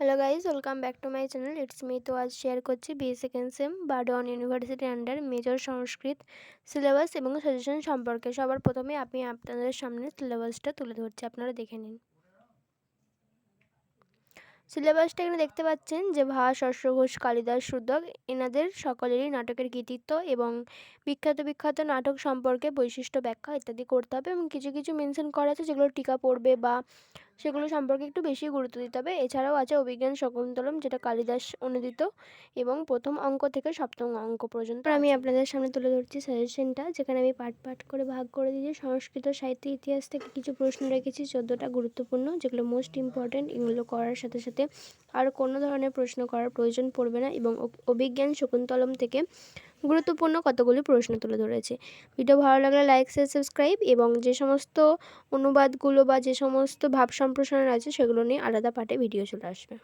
Hello guys, welcome back to my channel. It's me. তো আজ share করছি BA second sem Burdwan university under major Sanskrit syllabus এবং suggestion সম্পর্কে। সবার প্রথমে আমি আপনাদের সামনে সিলেবাসটা তুলে ধরছি, আপনারা দেখে নিন। সিলেবাসটা এখানে দেখতে পাচ্ছেন যে ভাস, শস্য ঘোষ, কালিদাস, শুদ্ধক এনাদের সকলেরই নাটকের কৃতিত্ব এবং বিখ্যাত নাটক সম্পর্কে বৈশিষ্ট্য ব্যাখ্যা ইত্যাদি করতে হবে, এবং কিছু কিছু মেনশন করা আছে যেগুলো টিকা পড়বে বা সেগুলো সম্পর্কে একটু বেশি গুরুত্ব দিতে হবে। এছাড়াও আছে অভিজ্ঞান শকুন্তলম, যেটা কালিদাস অনুদিত এবং প্রথম অঙ্ক থেকে সপ্তম অঙ্ক পর্যন্ত। আমি আপনাদের সামনে তুলে ধরছি সাজেশনটা, যেখানে আমি পার্ট করে ভাগ করে দিয়েছি। সংস্কৃত সাহিত্য ইতিহাস থেকে কিছু প্রশ্ন রেখেছি, 14টা গুরুত্বপূর্ণ, যেগুলো মোস্ট ইম্পর্ট্যান্ট। এগুলো করার সাথে সাথে আর কোনো ধরনের প্রশ্ন করার প্রয়োজন পড়বে না, এবং অভিজ্ঞান শকুন্তলম থেকে গুরুত্বপূর্ণ কতগুলি প্রশ্ন তুলে ধরেছে। ভিডিও ভালো লাগলে লাইক, শেয়ার, সাবস্ক্রাইব, এবং যে সমস্ত অনুবাদগুলো বা যে সমস্ত ভাব সম্প্রসারণ আছে সেগুলো নিয়ে আলাদা পার্টে ভিডিও চলে আসবে।